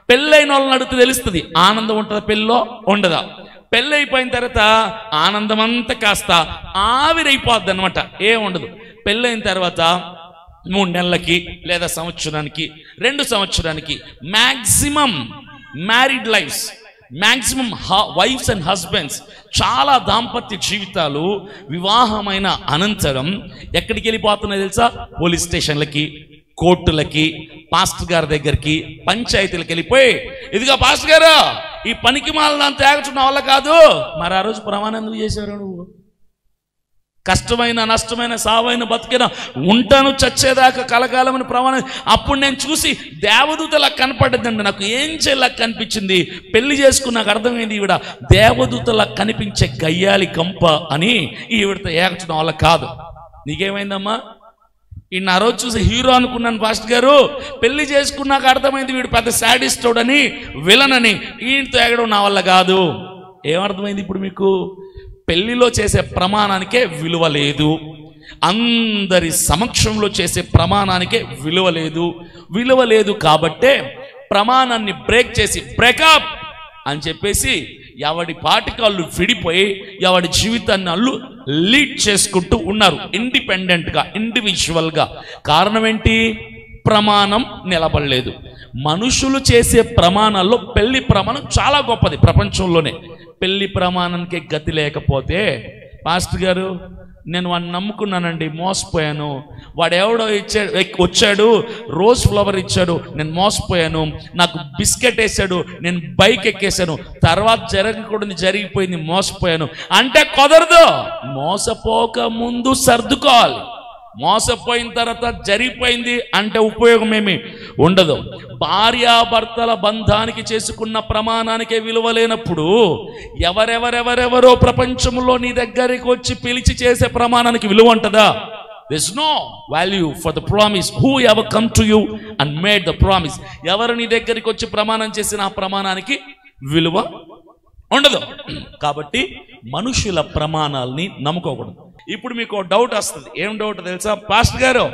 పెళ్ళైన వాళ్ళని అడిగితే తెలుస్తుంది ఆనందం ఉంటుందా పెళ్ళిలో, ఉండదా. పెళ్ళైపోయిన తర్వాత ఆనందం అంతా కాస్త ఆవిరైపోద్ది అనమాట, ఏం ఉండదు. పెళ్ళైన తర్వాత 3 నెలలకి లేదా సంవత్సరానికి 2 సంవత్సరానికి maximum married lifes, maximum wifes and husbands చాలా దాంపత్య జీవితాలు వివాహమైన అనంతరం ఎక్కడికి వెళ్ళిపోతున్నాయి తెలుసా? పోలీస్ స్టేషన్లకి, కోర్టులకి, పాస్టర్ గారి దగ్గరికి, పంచాయతీలకు వెళ్ళిపోయి, ఇదిగో పాస్టర్ గారు ఈ పనికి మాలను తేగచున్న వల్ల కాదు. మరి ఆ రోజు ప్రమాణం ఎందుకు చేశారు? నువ్వు కష్టమైన నష్టమైన సావైన బతికిన ఉంటాను చచ్చేదాకా కలకాలమని ప్రమాణం. అప్పుడు నేను చూసి దేవదూతలా కనపడ్డదండి, నాకు ఏం చేయలా కనిపించింది. పెళ్లి చేసుకున్నాక అర్థమైంది ఈవిడ దేవదూతలా కనిపించే గయ్యాలి గంప అని. ఈవిడతో ఏగచున్న వల్ల కాదు. నీకేమైందమ్మా? ఈ నా రోజు చూసి హీరో అనుకున్నాను పాస్టర్ గారు, పెళ్లి చేసుకున్నాక అర్థమైంది వీడు పెద్ద శాడిస్టోడని, విలన్ అని. ఈయనతో ఎగడం నా వల్ల కాదు. ఏమర్థమైంది ఇప్పుడు మీకు? పెళ్లిలో చేసే ప్రమాణానికే విలువ లేదు, అందరి సమక్షంలో చేసే ప్రమాణానికే విలువ లేదు. విలువ లేదు కాబట్టే ప్రమాణాన్ని బ్రేక్ చేసి బ్రేకప్ అని చెప్పేసి ఎవడి పాటికాళ్ళు విడిపోయి ఎవడి జీవితాన్ని వాళ్ళు లీడ్ చేసుకుంటూ ఉన్నారు ఇండిపెండెంట్గా, ఇండివిజువల్గా. కారణం ఏంటి? ప్రమాణం నిలబడలేదు. మనుషులు చేసే ప్రమాణాల్లో పెళ్లి ప్రమాణం చాలా గొప్పది ప్రపంచంలోనే. పెళ్లి ప్రమాణానికి గతి లేకపోతే, పాస్టర్ గారు నేను వాడిని నమ్ముకున్నానండి, మోసపోయాను, వాడు ఎవడో వచ్చాడు రోజ్ ఫ్లవర్ ఇచ్చాడు, నేను మోసపోయాను, నాకు బిస్కెట్ వేసాడు, నేను బైక్ ఎక్కేసాను, తర్వాత జరగకూడదు జరిగిపోయింది, మోసపోయాను అంటే కుదరదు. మోసపోక ముందు సర్దుకోవాలి. మోసపోయిన తర్వాత జరిగిపోయింది అంటే ఉపయోగమేమి ఉండదు. భార్యాభర్తల బంధానికి చేసుకున్న ప్రమాణానికే విలువ లేనప్పుడు ఎవరెవరెవరెవరో ప్రపంచంలో నీ దగ్గరికి వచ్చి పిలిచి చేసే ప్రమాణానికి విలువ ఉంటుందా? There's no value for the promise. Whoever come to you and made the promise, ఎవరు నీ దగ్గరికి వచ్చి ప్రమాణం చేసిన ఆ ప్రమాణానికి విలువ ఉండదు. కాబట్టి మనుషుల ప్రమాణాలని నమ్ముకోకూడదు. ఇప్పుడు మీకు డౌట్ వస్తుంది. ఏం డౌట్ తెలుసా? పాస్టర్ గారు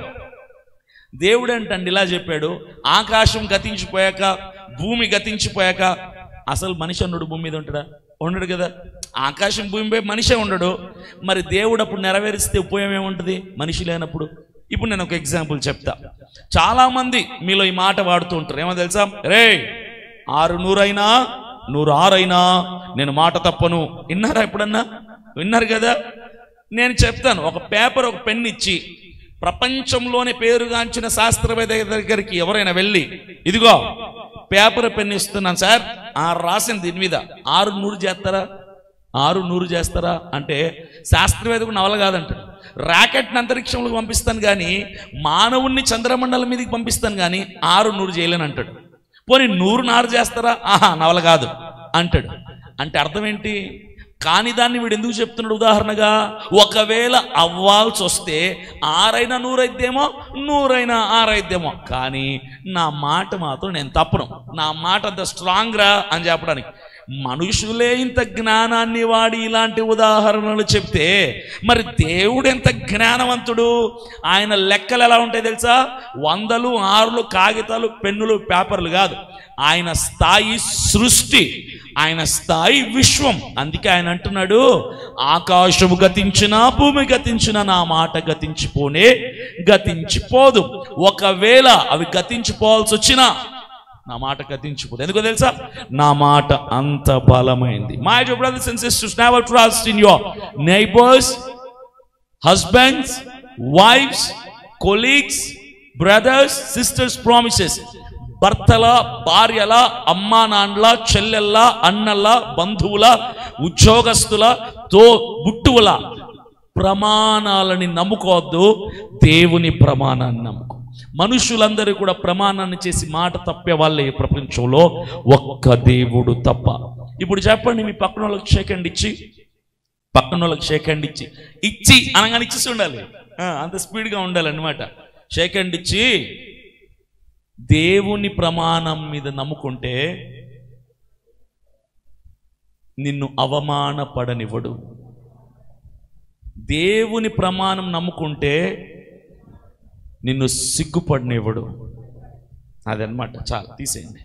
దేవుడు ఏంటండి ఇలా చెప్పాడు, ఆకాశం గతించిపోయాక భూమి గతించిపోయాక అసలు మనిషి అన్నాడు భూమి మీద ఉంటాడా? ఉండడు కదా. ఆకాశం భూమిపై మనిషే ఉండడు. మరి దేవుడు అప్పుడు నెరవేరిస్తే ఉపయోగం ఏముంటుంది మనిషి లేనప్పుడు? ఇప్పుడు నేను ఒక ఎగ్జాంపుల్ చెప్తా. చాలామంది మీలో ఈ మాట వాడుతూ ఉంటారు. ఏమో తెలుసా? రే 600 అయినా 106 అయినా నేను మాట తప్పను. విన్నారా ఎప్పుడన్నా? విన్నారు కదా. నేను చెప్తాను, ఒక పేపర్ ఒక పెన్ ఇచ్చి ప్రపంచంలోనే పేరుగాంచిన శాస్త్రవేత్త దగ్గరికి ఎవరైనా వెళ్ళి, ఇదిగో పేపర్ పెన్ ఇస్తున్నాను సార్, రాసింది దీని మీద 600 చేస్తారా? 600 చేస్తారా అంటే శాస్త్రవేత్తకు నవల కాదంటాడు. రాకెట్ని అంతరిక్షంలోకి పంపిస్తాను కానీ మానవుణ్ణి చంద్రమండలం మీదకి పంపిస్తాను కానీ 600 చేయలేని అంటాడు. పోనీ 100 చేస్తారా? నవల కాదు అంటాడు. అంటే అర్థం ఏంటి? కాని దాన్ని వీడు ఎందుకు చెప్తున్నాడు? ఉదాహరణగా ఒకవేళ అవ్వాల్సి వస్తే 6 అయినా 100 అయిద్దేమో, 100 అయినా 6 అయిద్దేమో, కానీ నా మాట మాత్రం నేను తప్పను, నా మాట అంత స్ట్రాంగ్ రా అని చెప్పడానికి. మనుషులే ఇంత జ్ఞానాన్ని వాడి ఇలాంటి ఉదాహరణలు చెప్తే మరి దేవుడు ఎంత జ్ఞానవంతుడు. ఆయన లెక్కలు ఎలా ఉంటాయి తెలుసా? 100లు 6లు కాగితాలు పెన్నులు పేపర్లు కాదు. ఆయన స్థాయి సృష్టి, ఆయన స్థాయి విశ్వం. అందుకే ఆయన అంటున్నాడు, ఆకాశము గతించినా భూమి గతించినా నా మాట గతించిపోనే గతించిపోదు. ఒకవేళ అవి గతించిపోవాల్సి వచ్చినా నా మాట గతించిపోదు. ఎందుకో తెలుసా? నా మాట అంత బలమైంది. My dear brothers and sisters, never trust in your neighbors, husbands, wives, colleagues, brothers, sisters promises. భర్తల, భార్యల, అమ్మా నాన్నల, చెల్లెళ్ళ, అన్నల, బంధువుల, ఉద్యోగస్తుల, బుట్టువుల ప్రమాణాలని నమ్ముకోవద్దు, దేవుని ప్రమాణాన్ని నమ్ముకో. మనుషులందరూ కూడా ప్రమాణాన్ని చేసి మాట తప్పే వాళ్ళే ఈ ప్రపంచంలో, ఒక్క దేవుడు తప్ప. ఇప్పుడు చెప్పండి, మీ పక్కన వాళ్ళకి షేక్ హ్యాండ్ ఇచ్చి, పక్కన వాళ్ళకి షేక్ హ్యాండ్ ఇచ్చి ఇచ్చి అనగానే ఇచ్చేసి ఉండాలి, అంత స్పీడ్గా ఉండాలన్నమాట. షేక్ హ్యాండ్ ఇచ్చి దేవుని ప్రమాణం మీద నమ్ముకుంటే నిన్ను అవమానపడనివ్వడు. దేవుని ప్రమాణం నమ్ముకుంటే నిన్ను సిగ్గుపడనివ్వడు. అదనమాట. చాలా తీసేయండి.